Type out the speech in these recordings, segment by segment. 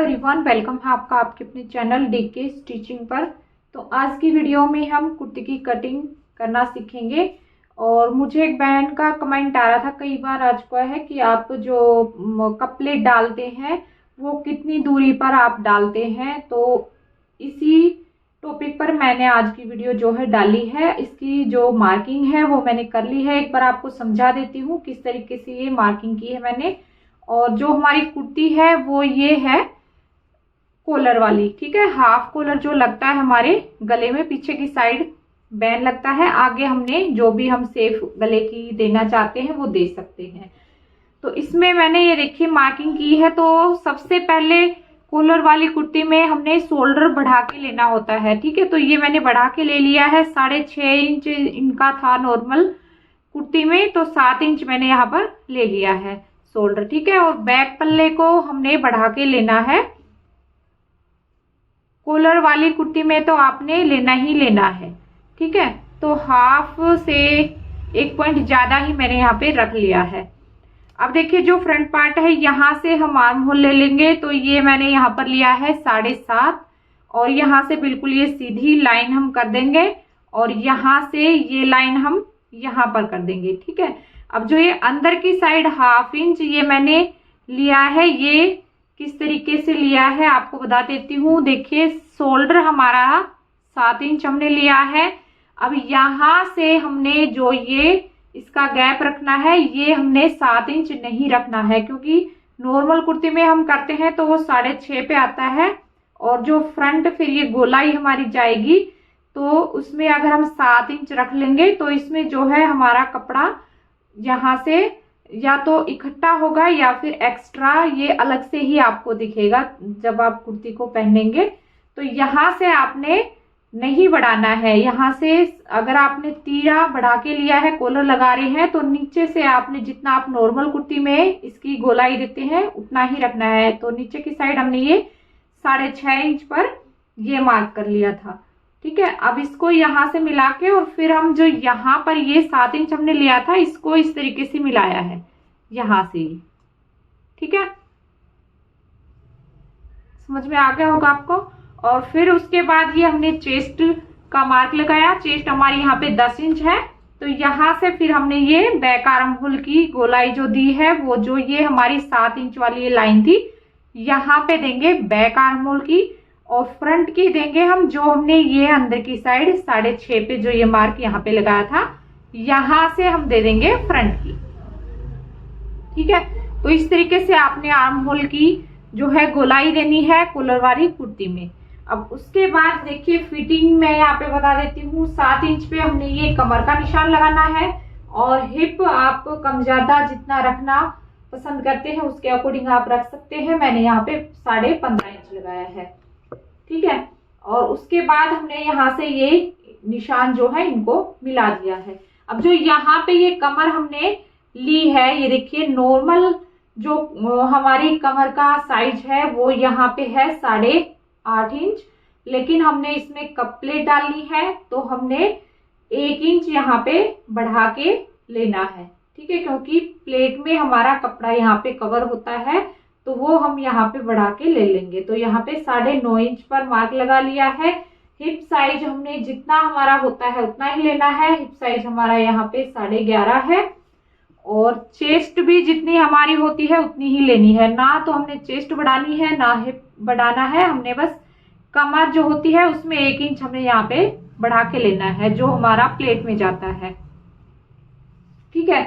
Everyone, welcome है आपका आपके अपने चैनल डीके स्टिचिंग पर। तो आज की वीडियो में हम कुर्ती की कटिंग करना सीखेंगे। और मुझे एक बहन का कमेंट आ रहा था, कई बार आ चुका है कि आप जो कपलेट डालते हैं वो कितनी दूरी पर आप डालते हैं। तो इसी टॉपिक पर मैंने आज की वीडियो जो है डाली है। इसकी जो मार्किंग है वो मैंने कर ली है। एक बार आपको समझा देती हूँ किस तरीके से ये मार्किंग की है मैंने। और जो हमारी कुर्ती है वो ये है कॉलर वाली, ठीक है। हाफ कॉलर जो लगता है हमारे गले में, पीछे की साइड बैन लगता है, आगे हमने जो भी हम सेफ गले की देना चाहते हैं वो दे सकते हैं। तो इसमें मैंने ये देखिए मार्किंग की है। तो सबसे पहले कॉलर वाली कुर्ती में हमने शोल्डर बढ़ा के लेना होता है, ठीक है। तो ये मैंने बढ़ा के ले लिया है। 6.5 इंच इनका था नॉर्मल कुर्ती में, तो 7 इंच मैंने यहाँ पर ले लिया है शोल्डर, ठीक है। और बैक पल्ले को हमने बढ़ा के लेना है। कॉलर वाली कुर्ती में तो आपने लेना ही लेना है, ठीक है। तो हाफ से 1 पॉइंट ज्यादा ही मैंने यहाँ पे रख लिया है। अब देखिए जो फ्रंट पार्ट है यहाँ से हम आर्म होल ले लेंगे। तो ये मैंने यहाँ पर लिया है 7.5 और यहाँ से बिल्कुल ये सीधी लाइन हम कर देंगे और यहाँ से ये लाइन हम यहाँ पर कर देंगे, ठीक है। अब जो ये अंदर की साइड हाफ इंच ये मैंने लिया है, ये किस तरीके से लिया है आपको बता देती हूँ। देखिए शोल्डर हमारा 7 इंच हमने लिया है। अब यहाँ से हमने जो ये इसका गैप रखना है, ये हमने 7 इंच नहीं रखना है, क्योंकि नॉर्मल कुर्ती में हम करते हैं तो वो 6.5 पे आता है। और जो फ्रंट फिर ये गोलाई हमारी जाएगी तो उसमें अगर हम 7 इंच रख लेंगे तो इसमें जो है हमारा कपड़ा यहाँ से या तो इकट्ठा होगा या फिर एक्स्ट्रा ये अलग से ही आपको दिखेगा जब आप कुर्ती को पहनेंगे। तो यहाँ से आपने नहीं बढ़ाना है। यहाँ से अगर आपने तीरा बढ़ा के लिया है, कॉलर लगा रहे हैं, तो नीचे से आपने जितना आप नॉर्मल कुर्ती में इसकी गोलाई देते हैं उतना ही रखना है। तो नीचे की साइड हमने ये 6.5 इंच पर ये मार्क कर लिया था, ठीक है। अब इसको यहाँ से मिला के और फिर हम जो यहाँ पर ये 7 इंच हमने लिया था इसको इस तरीके से मिलाया है यहाँ से, ठीक है। समझ में आ गया होगा आपको। और फिर उसके बाद ये हमने चेस्ट का मार्क लगाया। चेस्ट हमारी यहाँ पे 10 इंच है। तो यहाँ से फिर हमने ये बैक आर्म होल की गोलाई जो दी है वो जो ये हमारी 7 इंच वाली ये लाइन थी, यहाँ पे देंगे बैक आर्म होल की। और फ्रंट की देंगे हम जो हमने ये अंदर की साइड 6.5 पे जो ये मार्क यहाँ पे लगाया था, यहाँ से हम दे देंगे फ्रंट की, ठीक है। तो इस तरीके से आपने आर्म होल की जो है गोलाई देनी है कॉलर वाली कुर्ती में। अब उसके बाद देखिए फिटिंग मैं यहाँ पे बता देती हूँ। 7 इंच पे हमने ये कमर का निशान लगाना है और हिप आप कम ज्यादा जितना रखना पसंद करते हैं उसके अकॉर्डिंग आप रख सकते हैं। मैंने यहाँ पे 15.5 इंच लगाया है, ठीक है। और उसके बाद हमने यहाँ से ये निशान जो है इनको मिला दिया है। अब जो यहाँ पे ये कमर हमने ली है, ये देखिए नॉर्मल जो हमारी कमर का साइज है वो यहाँ पे है 8.5 इंच, लेकिन हमने इसमें कप प्लेट डालनी है तो हमने 1 इंच यहाँ पे बढ़ा के लेना है, ठीक है। क्योंकि प्लेट में हमारा कपड़ा यहाँ पे कवर होता है तो वो हम यहाँ पे बढ़ा के ले लेंगे। तो यहाँ पे 9.5 इंच पर मार्क लगा लिया है। हिप साइज हमने जितना हमारा होता है उतना ही लेना है। हिप साइज हमारा यहाँ पे 11.5 है और चेस्ट भी जितनी हमारी होती है उतनी ही लेनी है। ना तो हमने चेस्ट बढ़ानी है ना हिप बढ़ाना है, हमने बस कमर जो होती है उसमें 1 इंच हमने यहाँ पे बढ़ा के लेना है जो हमारा प्लेट में जाता है, ठीक है।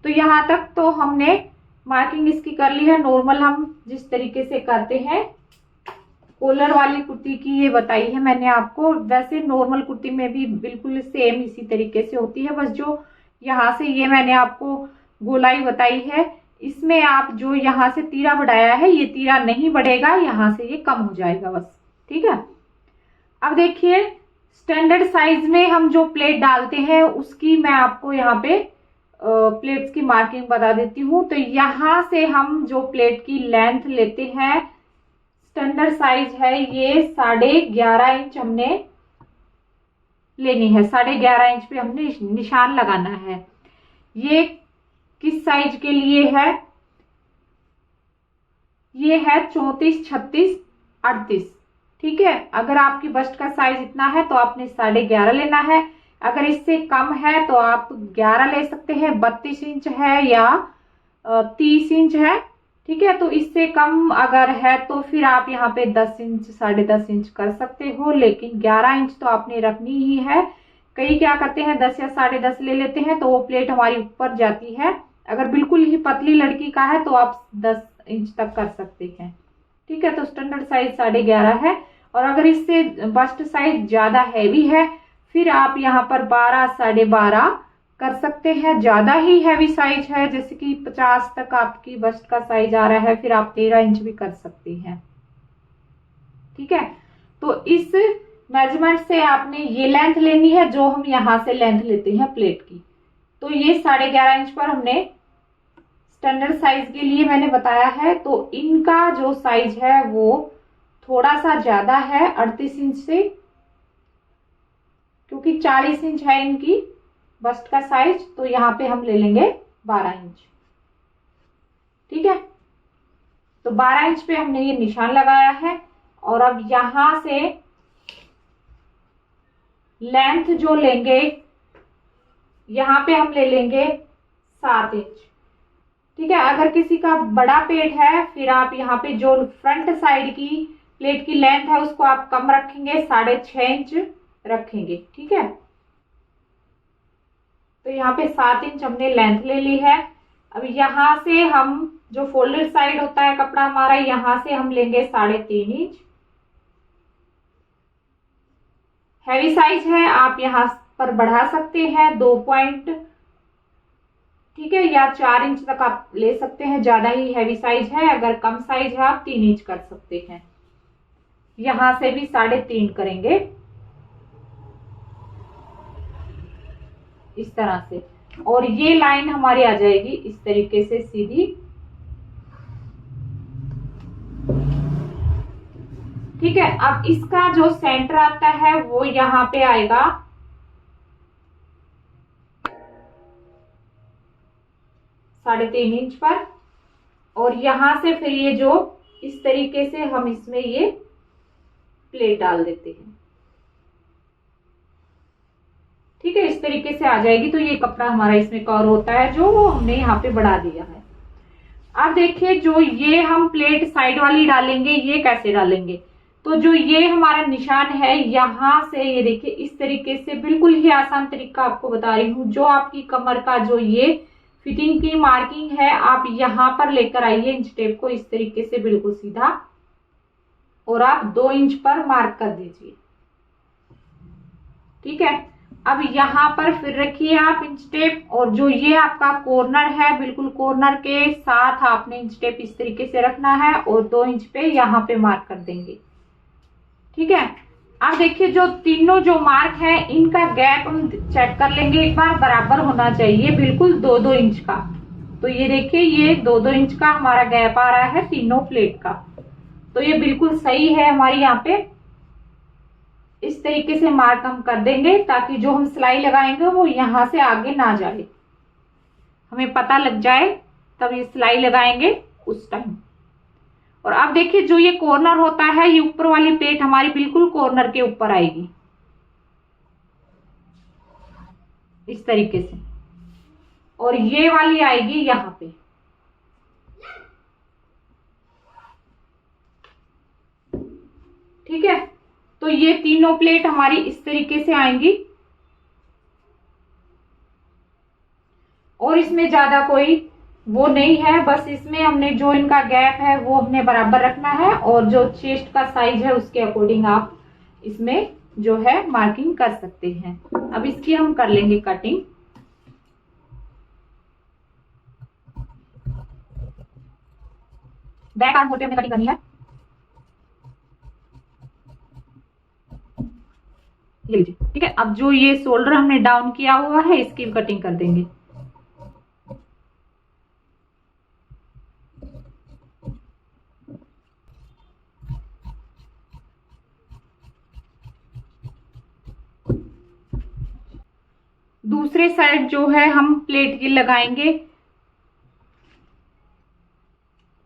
तो यहाँ तक तो हमने मार्किंग इसकी कर ली है। नॉर्मल हम जिस तरीके से करते हैं कॉलर वाली कुर्ती की ये बताई है मैंने आपको। वैसे नॉर्मल कुर्ती में भी बिल्कुल सेम इसी तरीके से होती है। बस जो यहाँ से ये मैंने आपको गोलाई बताई है, इसमें आप जो यहाँ से तीरा बढ़ाया है ये तीरा नहीं बढ़ेगा, यहाँ से ये कम हो जाएगा बस, ठीक है। अब देखिए स्टैंडर्ड साइज में हम जो प्लेट डालते हैं उसकी मैं आपको यहाँ पे प्लेट्स की मार्किंग बता देती हूँ। तो यहाँ से हम जो प्लेट की लेंथ लेते हैं, स्टैंडर्ड साइज है ये 11.5 इंच हमने लेनी है। 11.5 इंच पे हमने निशान लगाना है। ये किस साइज के लिए है, ये है 34, 36, 38। ठीक है, अगर आपकी बस्ट का साइज इतना है तो आपने 11.5 लेना है। अगर इससे कम है तो आप 11 ले सकते हैं। 32 इंच है या 30 इंच है। ठीक है, तो इससे कम अगर है तो फिर आप यहाँ पे 10 इंच, 10.5 इंच कर सकते हो, लेकिन 11 इंच तो आपने रखनी ही है। कई क्या करते हैं 10 या 10.5 ले लेते हैं तो वो प्लेट हमारी ऊपर जाती है। अगर बिल्कुल ही पतली लड़की का है तो आप 10 इंच तक कर सकते हैं। ठीक है, तो स्टैंडर्ड साइज 11.5 है। और अगर इससे बस्ट साइज ज्यादा हैवी है फिर आप यहाँ पर 12, 12.5 कर सकते हैं। ज्यादा ही हैवी साइज है, जैसे कि 50 तक आपकी बस्ट का साइज आ रहा है, फिर आप 13 इंच भी कर सकती हैं। ठीक है, तो इस मेजरमेंट से आपने ये लेंथ लेनी है जो हम यहाँ से लेंथ लेते हैं प्लेट की। तो ये 11.5 इंच पर हमने स्टैंडर्ड साइज के लिए मैंने बताया है। तो इनका जो साइज है वो थोड़ा सा ज्यादा है 38 इंच से, क्योंकि 40 इंच है इनकी बस्ट का साइज, तो यहाँ पे हम ले लेंगे 12 इंच। ठीक है, तो 12 इंच पे हमने ये निशान लगाया है। और अब यहां से लेंथ जो लेंगे यहाँ पे हम ले लेंगे 7 इंच। ठीक है, अगर किसी का बड़ा पेट है फिर आप यहाँ पे जो फ्रंट साइड की प्लेट की लेंथ है उसको आप कम रखेंगे, 6.5 इंच रखेंगे। ठीक है, तो यहाँ पे 7 इंच हमने लेंथ ले ली है। अब यहाँ से हम जो फोल्डेड साइड होता है कपड़ा हमारा, यहाँ से हम लेंगे 3.5 इंच। हैवी साइज है, आप यहाँ पर बढ़ा सकते हैं 2 पॉइंट। ठीक है, या 4 इंच तक आप ले सकते हैं, ज्यादा ही हैवी साइज है। अगर कम साइज है आप 3 इंच कर सकते हैं। यहां से भी 3.5 करेंगे इस तरह से, और ये लाइन हमारी आ जाएगी इस तरीके से सीधी। ठीक है, अब इसका जो सेंटर आता है वो यहाँ पे आएगा 3.5 इंच पर, और यहां से फिर ये जो इस तरीके से हम इसमें ये प्लेट डाल देते हैं। ठीक है, इस तरीके से आ जाएगी, तो ये कपड़ा हमारा इसमें कवर होता है जो हमने यहाँ पे बढ़ा दिया है। अब देखिए, जो ये हम प्लेट साइड वाली डालेंगे ये कैसे डालेंगे। तो जो ये हमारा निशान है यहां से, ये देखिए इस तरीके से, बिल्कुल ही आसान तरीका आपको बता रही हूँ। जो आपकी कमर का जो ये फिटिंग की मार्किंग है आप यहाँ पर लेकर आइए इंच टेप को, इस तरीके से बिल्कुल सीधा, और आप 2 इंच पर मार्क कर दीजिए। ठीक है, अब यहाँ पर फिर रखिए आप इंच टेप, और जो ये आपका कॉर्नर है बिल्कुल कॉर्नर के साथ आपने इंच टेप इस तरीके से रखना है, और 2 इंच पे यहाँ पे मार्क कर देंगे। ठीक है, अब देखिए जो तीनों जो मार्क है इनका गैप हम चेक कर लेंगे एक बार, बराबर होना चाहिए बिल्कुल 2-2 इंच का। तो ये देखिए ये 2-2 इंच का हमारा गैप आ रहा है तीनों प्लेट का, तो ये बिल्कुल सही है हमारी। यहाँ पे इस तरीके से मार्क हम कर देंगे ताकि जो हम सिलाई लगाएंगे वो यहाँ से आगे ना जाए, हमें पता लग जाए तब ये सिलाई लगाएंगे उस टाइम। और अब देखिए जो ये कॉर्नर होता है ये ऊपर वाली प्लेट हमारी बिल्कुल कॉर्नर के ऊपर आएगी इस तरीके से, और ये वाली आएगी यहाँ पे। ठीक है, तो ये तीनों प्लेट हमारी इस तरीके से आएंगी, और इसमें ज्यादा कोई वो नहीं है, बस इसमें हमने जो इनका गैप है वो हमने बराबर रखना है, और जो चेस्ट का साइज है उसके अकॉर्डिंग आप इसमें जो है मार्किंग कर सकते हैं। अब इसकी हम कर लेंगे कटिंग। बैक आर्म होल पे हमने कटिंग करनी है। ये लीजिए, ठीक है, अब जो ये शोल्डर हमने डाउन किया हुआ है इसकी भी कटिंग कर देंगे। दूसरे साइड जो है हम प्लेट की लगाएंगे,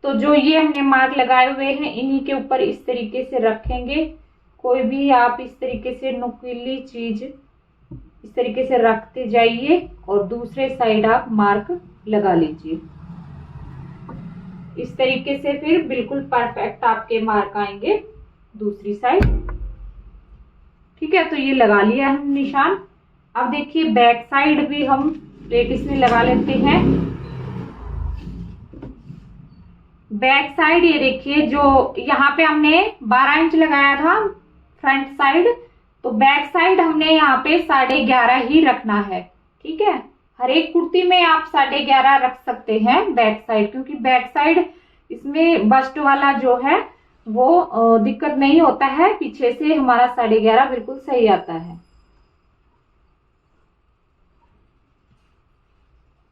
तो तो जो ये हमने मार्क लगाए हुए हैं इन्हीं के ऊपर इस तरीके से रखेंगे। कोई भी आप इस तरीके से नुकीली चीज इस तरीके से रखते जाइए और दूसरे साइड आप मार्क लगा लीजिए। इस तरीके से फिर बिल्कुल परफेक्ट आपके मार्क आएंगे दूसरी साइड। ठीक है, तो ये लगा लिया हम निशान। अब देखिए बैक साइड भी हम प्लेट इसमें लगा लेते हैं। बैक साइड ये देखिए, जो यहाँ पे हमने 12 इंच लगाया था फ्रंट साइड, तो बैक साइड हमने यहाँ पे 11.5 ही रखना है। ठीक है, हर एक कुर्ती में आप 11.5 रख सकते हैं बैक साइड, क्योंकि बैक साइड इसमें बस्ट वाला जो है वो दिक्कत नहीं होता है, पीछे से हमारा 11.5 बिल्कुल सही आता है।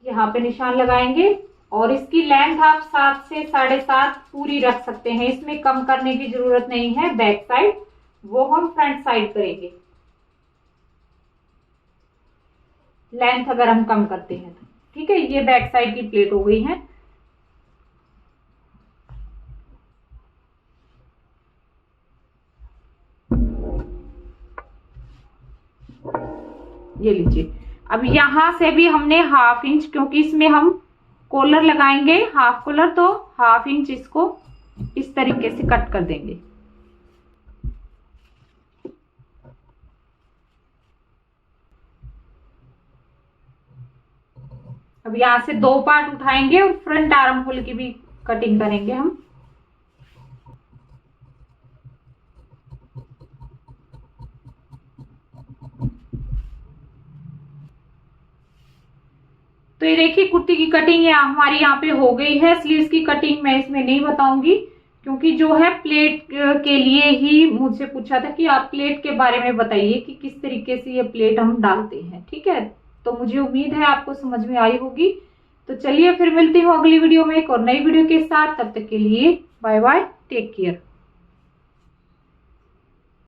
यहाँ पे निशान लगाएंगे और इसकी लेंथ आप 7 से 7.5 पूरी रख सकते हैं, इसमें कम करने की जरूरत नहीं है। बैक साइड वो हम फ्रंट साइड करेंगे, लेंथ अगर हम कम करते हैं तो। ठीक है, ये बैक साइड की प्लेट हो गई है। ये लीजिए, अब यहां से भी हमने 1/2 इंच, क्योंकि इसमें हम कॉलर लगाएंगे हाफ कॉलर, तो 1/2 इंच इसको इस तरीके से कट कर देंगे। अब यहां से 2 पार्ट उठाएंगे और फ्रंट आर्म होल की भी कटिंग करेंगे हम। तो ये देखिए कुर्ती की कटिंग हमारी यहाँ पे हो गई है। स्लीव्स की कटिंग मैं इसमें नहीं बताऊंगी, क्योंकि जो है प्लेट के लिए ही मुझसे पूछा था कि आप प्लेट के बारे में बताइए कि किस तरीके से ये प्लेट हम डालते हैं। ठीक है, तो मुझे उम्मीद है आपको समझ में आई होगी। तो चलिए फिर मिलती हूँ अगली वीडियो में एक और नई वीडियो के साथ। तब तक के लिए बाय बाय, टेक केयर।